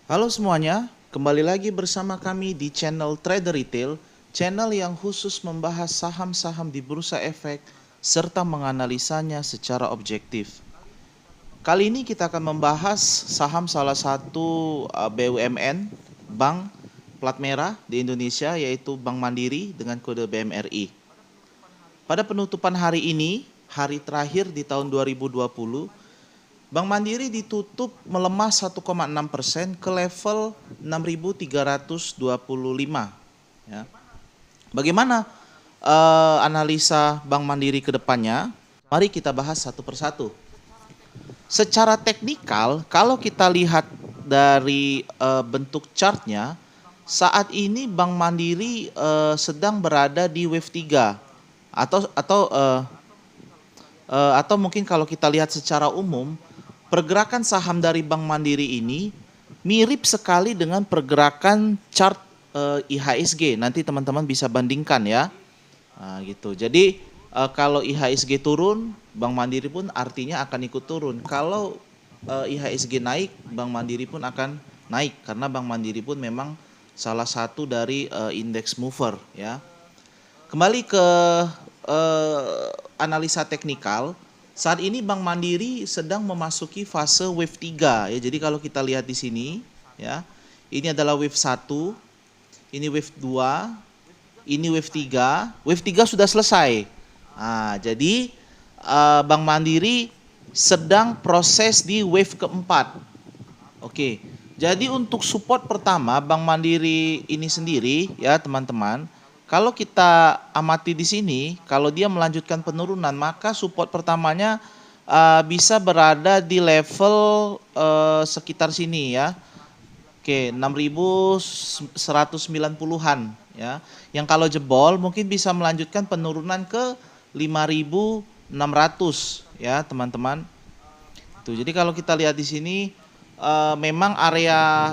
Halo semuanya, kembali lagi bersama kami di channel Trader Retail, channel yang khusus membahas saham-saham di bursa efek serta menganalisanya secara objektif. Kali ini kita akan membahas saham salah satu BUMN, bank plat merah di Indonesia, yaitu Bank Mandiri dengan kode BMRI. Pada penutupan hari ini, hari terakhir di tahun 2020, Bank Mandiri ditutup melemah 1,6% ke level 6.325. Ya. Bagaimana analisa Bank Mandiri ke depannya? Mari kita bahas satu persatu. Secara teknikal, kalau kita lihat dari bentuk chartnya, saat ini Bank Mandiri sedang berada di wave 3 atau mungkin kalau kita lihat secara umum, pergerakan saham dari Bank Mandiri ini mirip sekali dengan pergerakan chart IHSG. Nanti teman-teman bisa bandingkan ya. Nah, gitu. Jadi kalau IHSG turun, Bank Mandiri pun artinya akan ikut turun. Kalau IHSG naik, Bank Mandiri pun akan naik karena Bank Mandiri pun memang salah satu dari index mover ya. Kembali ke analisa teknikal, saat ini Bank Mandiri sedang memasuki fase wave 3 ya. Jadi kalau kita lihat di sini ya, ini adalah wave 1, ini wave 2, ini wave 3. Wave 3 sudah selesai. Nah, jadi Bank Mandiri sedang proses di wave keempat. Oke. Jadi untuk support pertama Bank Mandiri ini sendiri ya teman-teman, kalau kita amati di sini, kalau dia melanjutkan penurunan, maka support pertamanya bisa berada di level sekitar sini ya. Oke, 6.190-an ya. Yang kalau jebol mungkin bisa melanjutkan penurunan ke 5.600 ya, teman-teman. Tuh, jadi kalau kita lihat di sini memang area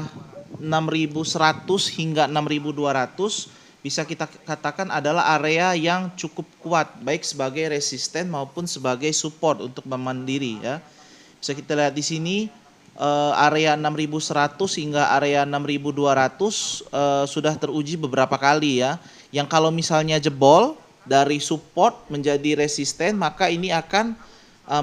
6.100 hingga 6.200 bisa kita katakan adalah area yang cukup kuat, baik sebagai resisten maupun sebagai support untuk Bank Mandiri ya. Bisa kita lihat di sini area 6.100 hingga area 6.200 sudah teruji beberapa kali ya. Yang kalau misalnya jebol dari support menjadi resisten, maka ini akan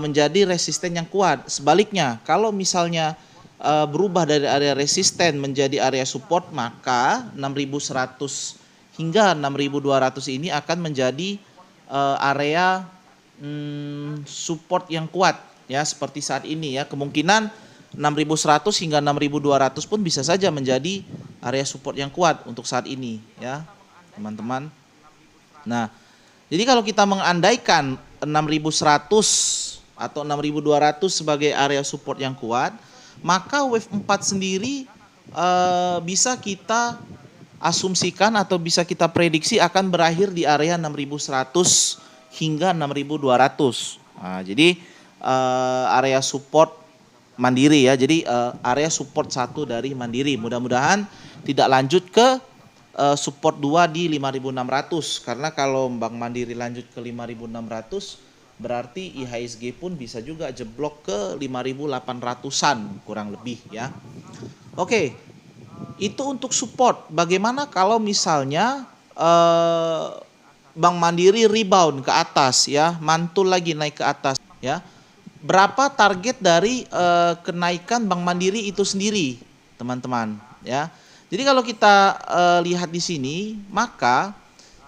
menjadi resisten yang kuat. Sebaliknya, kalau misalnya berubah dari area resisten menjadi area support, maka 6.100 hingga 6.200 ini akan menjadi area support yang kuat ya, seperti saat ini ya. Kemungkinan 6.100 hingga 6.200 pun bisa saja menjadi area support yang kuat untuk saat ini ya, teman-teman. Nah, jadi kalau kita mengandaikan 6.100 atau 6.200 sebagai area support yang kuat, maka wave 4 sendiri bisa kita asumsikan atau bisa kita prediksi akan berakhir di area 6.100 hingga 6.200. Nah, jadi area support Mandiri ya. Jadi area support 1 dari Mandiri. Mudah-mudahan tidak lanjut ke support 2 di 5.600, karena kalau Bank Mandiri lanjut ke 5.600 berarti IHSG pun bisa juga jeblok ke 5.800-an kurang lebih ya. Oke, itu untuk support. Bagaimana kalau misalnya Bank Mandiri rebound ke atas ya, mantul lagi naik ke atas ya. Berapa target dari kenaikan Bank Mandiri itu sendiri, teman-teman ya. Jadi kalau kita lihat di sini, maka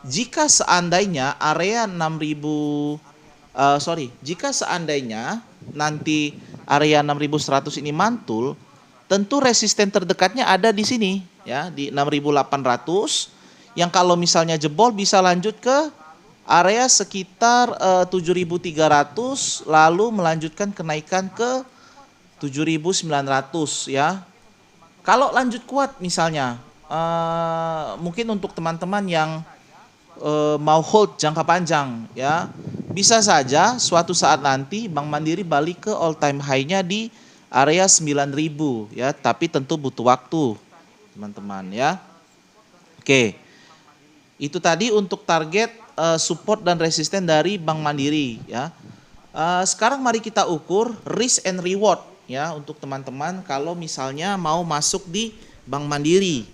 jika seandainya area 6.000 jika seandainya nanti area 6.100 ini mantul, tentu resisten terdekatnya ada di sini ya, di 6.800, yang kalau misalnya jebol bisa lanjut ke area sekitar 7.300, lalu melanjutkan kenaikan ke 7.900 ya. Kalau lanjut kuat misalnya, mungkin untuk teman-teman yang mau hold jangka panjang ya, bisa saja suatu saat nanti Bank Mandiri balik ke all time high-nya di area 9.000 ya, tapi tentu butuh waktu, teman-teman ya. Oke. Itu tadi untuk target support dan resisten dari Bank Mandiri ya. Sekarang mari kita ukur risk and reward ya untuk teman-teman kalau misalnya mau masuk di Bank Mandiri,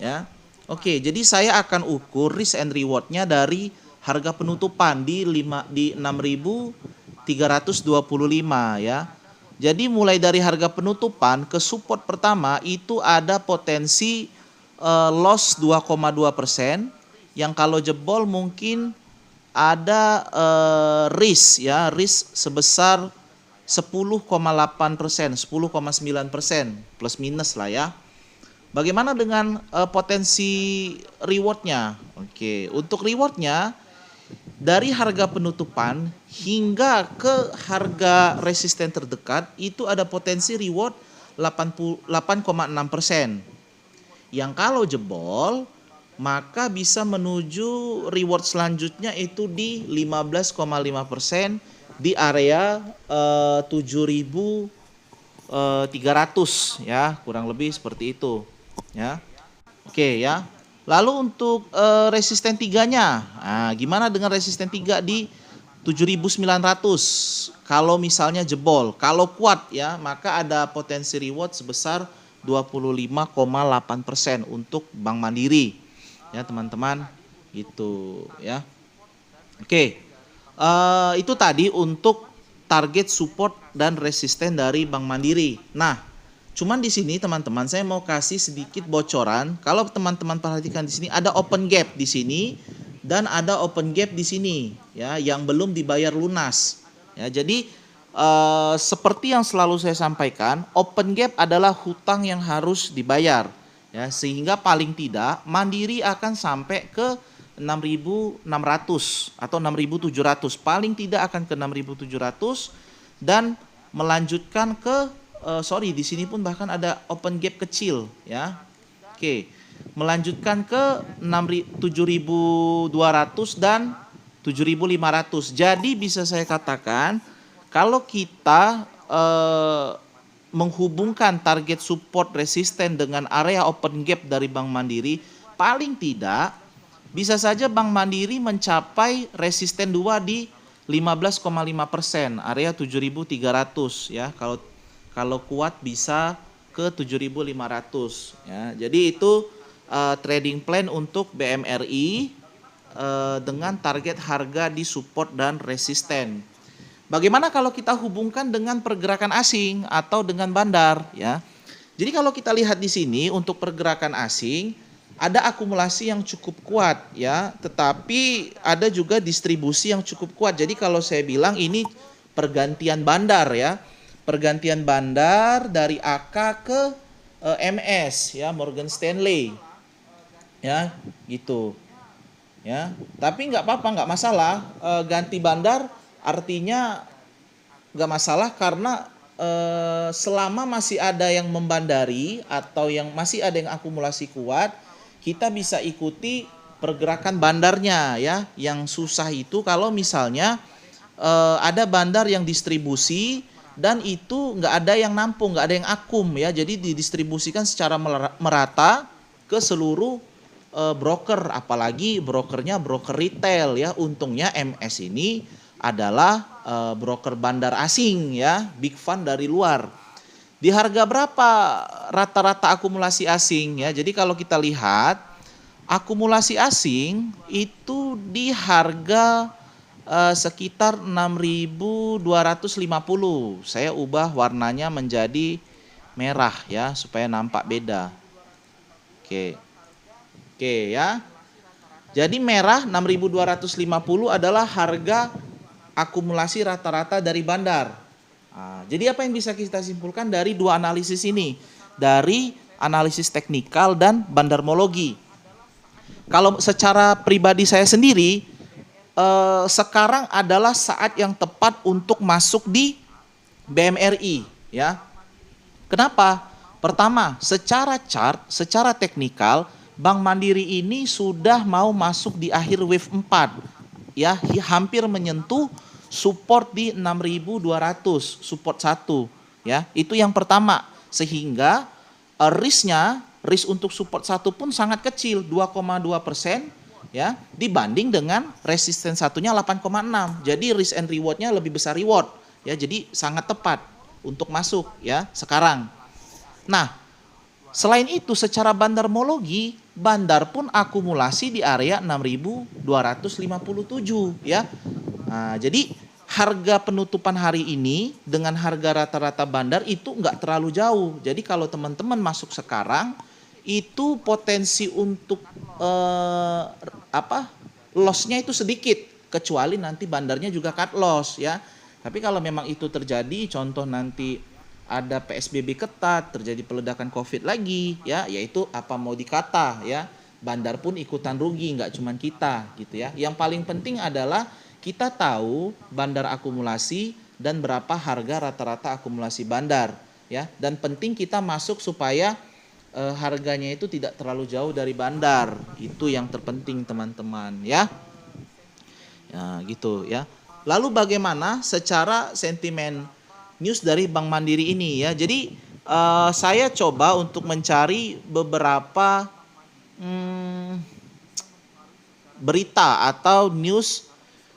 ya. Oke, jadi saya akan ukur risk and reward-nya dari harga penutupan di 6.325 ya. Jadi mulai dari harga penutupan ke support pertama itu ada potensi loss 2,2%, yang kalau jebol mungkin ada risk ya, risk sebesar 10,8%, 10,9% plus minus lah ya. Bagaimana dengan potensi rewardnya? Oke, untuk rewardnya dari harga penutupan hingga ke harga resisten terdekat itu ada potensi reward 8,6%. Yang kalau jebol maka bisa menuju reward selanjutnya itu di 15,5% di area 7.300 ya, kurang lebih seperti itu ya. Oke ya. Lalu untuk resisten 3-nya. Nah, gimana dengan resisten 3 di 7.900? Kalau misalnya jebol, kalau kuat ya, maka ada potensi reward sebesar 25,8% untuk Bank Mandiri. Ya, teman-teman, gitu ya. Oke. Itu tadi untuk target support dan resisten dari Bank Mandiri. Nah, cuman di sini teman-teman saya mau kasih sedikit bocoran. Kalau teman-teman perhatikan di sini ada open gap di sini dan ada open gap di sini ya yang belum dibayar lunas. Ya, jadi seperti yang selalu saya sampaikan, open gap adalah hutang yang harus dibayar ya, sehingga paling tidak Mandiri akan sampai ke 6.600 atau 6.700, paling tidak akan ke 6.700 dan melanjutkan ke di sini pun bahkan ada open gap kecil ya. Oke, melanjutkan ke 7.200 dan 7.500. Jadi bisa saya katakan kalau kita menghubungkan target support resisten dengan area open gap dari Bank Mandiri, paling tidak bisa saja Bank Mandiri mencapai resisten 2 di 15,5%, area 7.300 ya. Kalau kuat bisa ke 7.500 ya. Jadi itu trading plan untuk BMRI dengan target harga di support dan resisten. Bagaimana kalau kita hubungkan dengan pergerakan asing atau dengan bandar ya? Jadi kalau kita lihat di sini untuk pergerakan asing ada akumulasi yang cukup kuat ya, tetapi ada juga distribusi yang cukup kuat. Jadi kalau saya bilang ini pergantian bandar ya. Pergantian bandar dari AK ke MS ya, Morgan Stanley ya, gitu ya. Tapi nggak apa-apa, nggak masalah. Ganti bandar artinya nggak masalah karena selama masih ada yang membandari atau yang masih ada yang akumulasi kuat, kita bisa ikuti pergerakan bandarnya ya. Yang susah itu kalau misalnya ada bandar yang distribusi dan itu nggak ada yang nampung, nggak ada yang akum ya, jadi didistribusikan secara merata ke seluruh broker, apalagi brokernya broker retail ya. Untungnya MS ini adalah broker bandar asing ya, big fund dari luar. Di harga berapa rata-rata akumulasi asing ya? Jadi kalau kita lihat akumulasi asing itu di harga sekitar 6.250. Saya ubah warnanya menjadi merah ya supaya nampak beda. Oke ya. Jadi merah 6.250 adalah harga akumulasi rata-rata dari bandar. Nah, jadi apa yang bisa kita simpulkan dari dua analisis ini? Dari analisis teknikal dan bandarmologi. Kalau secara pribadi saya sendiri, sekarang adalah saat yang tepat untuk masuk di BMRI ya. Kenapa? Pertama, secara chart, secara teknikal Bank Mandiri ini sudah mau masuk di akhir wave 4 ya, hampir menyentuh support di 6.200, support 1 ya. Itu yang pertama, sehingga risk untuk support 1 pun sangat kecil, 2,2% ya, dibanding dengan resisten satunya 8,6. Jadi risk and rewardnya lebih besar reward ya, jadi sangat tepat untuk masuk ya sekarang. Nah, selain itu secara bandarmologi, bandar pun akumulasi di area 6.257 ya. Nah, jadi harga penutupan hari ini dengan harga rata-rata bandar itu nggak terlalu jauh. Jadi kalau teman-teman masuk sekarang itu potensi untuk lossnya itu sedikit, kecuali nanti bandarnya juga cut loss ya. Tapi kalau memang itu terjadi, contoh nanti ada PSBB ketat, terjadi peledakan COVID lagi ya, yaitu apa mau dikata ya, bandar pun ikutan rugi, nggak cuman kita gitu ya. Yang paling penting adalah kita tahu bandar akumulasi dan berapa harga rata-rata akumulasi bandar ya, dan penting kita masuk supaya harganya itu tidak terlalu jauh dari bandar. Itu yang terpenting teman-teman ya. Ya gitu ya. Lalu bagaimana secara sentimen news dari Bank Mandiri ini ya. Jadi saya coba untuk mencari beberapa berita atau news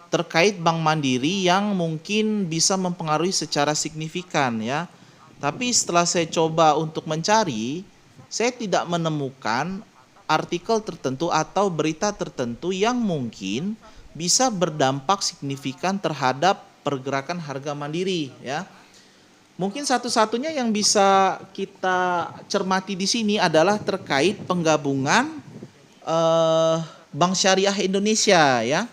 terkait Bank Mandiri yang mungkin bisa mempengaruhi secara signifikan ya. Tapi setelah saya coba untuk mencari, saya tidak menemukan artikel tertentu atau berita tertentu yang mungkin bisa berdampak signifikan terhadap pergerakan harga mandiri ya. Mungkin satu-satunya yang bisa kita cermati di sini adalah terkait penggabungan Bank Syariah Indonesia ya.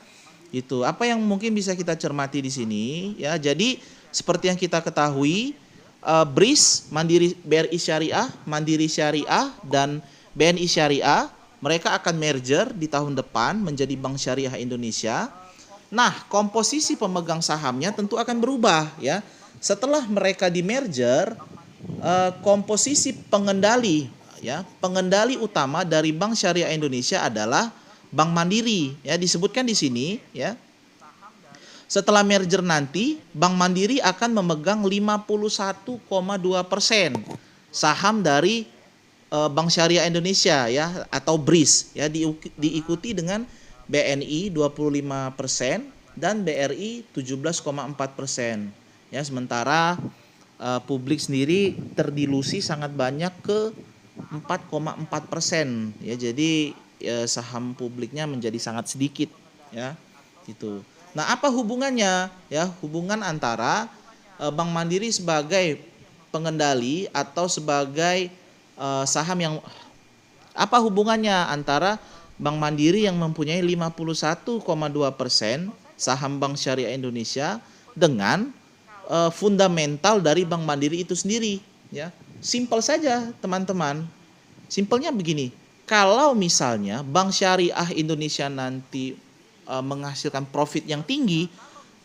Gitu. Apa yang mungkin bisa kita cermati di sini ya. Jadi seperti yang kita ketahui, BRIS, BRI Syariah, Mandiri Syariah dan BNI Syariah, mereka akan merger di tahun depan menjadi Bank Syariah Indonesia. Nah, komposisi pemegang sahamnya tentu akan berubah ya. Setelah mereka di merger, komposisi pengendali ya, pengendali utama dari Bank Syariah Indonesia adalah Bank Mandiri ya, disebutkan di sini ya. Setelah merger nanti, Bank Mandiri akan memegang 51,2% saham dari Bank Syariah Indonesia ya, atau BRIS ya, diikuti dengan BNI 25% dan BRI 17,4% ya. Sementara publik sendiri terdilusi sangat banyak ke 4,4% ya. Jadi saham publiknya menjadi sangat sedikit ya gitu. Nah, apa hubungannya ya, hubungan antara Bank Mandiri sebagai pengendali atau sebagai saham yang, apa hubungannya antara Bank Mandiri yang mempunyai 51,2% saham Bank Syariah Indonesia dengan fundamental dari Bank Mandiri itu sendiri ya. Simpel saja teman-teman. Simpelnya begini, kalau misalnya Bank Syariah Indonesia nanti menghasilkan profit yang tinggi,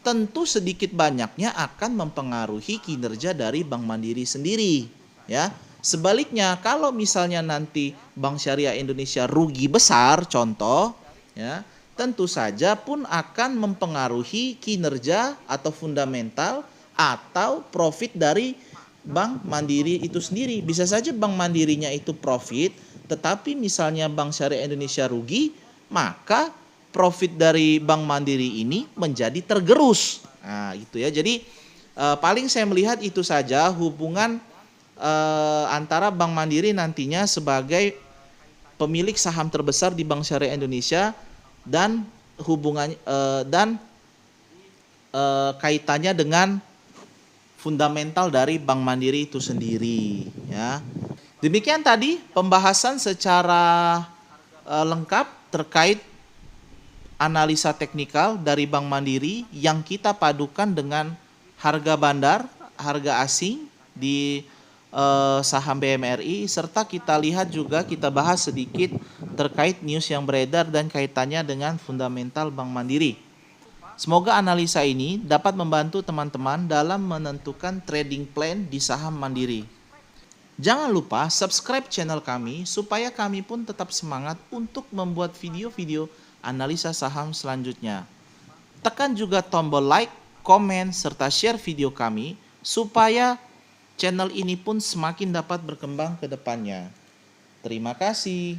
tentu sedikit banyaknya akan mempengaruhi kinerja dari Bank Mandiri sendiri ya. Sebaliknya, kalau misalnya nanti Bank Syariah Indonesia rugi besar, contoh ya, tentu saja pun akan mempengaruhi kinerja atau fundamental atau profit dari Bank Mandiri itu sendiri. Bisa saja Bank Mandirinya itu profit, tetapi misalnya Bank Syariah Indonesia rugi, maka profit dari Bank Mandiri ini menjadi tergerus. Nah, gitu ya. Jadi paling saya melihat itu saja hubungan antara Bank Mandiri nantinya sebagai pemilik saham terbesar di Bank Syariah Indonesia dan hubungannya kaitannya dengan fundamental dari Bank Mandiri itu sendiri ya. Demikian tadi pembahasan secara lengkap terkait analisa teknikal dari Bank Mandiri yang kita padukan dengan harga bandar, harga asing di saham BMRI, serta kita lihat juga, kita bahas sedikit terkait news yang beredar dan kaitannya dengan fundamental Bank Mandiri. Semoga analisa ini dapat membantu teman-teman dalam menentukan trading plan di saham Mandiri. Jangan lupa subscribe channel kami supaya kami pun tetap semangat untuk membuat video-video analisa saham selanjutnya. Tekan juga tombol like, komen, serta share video kami supaya channel ini pun semakin dapat berkembang ke depannya. Terima kasih.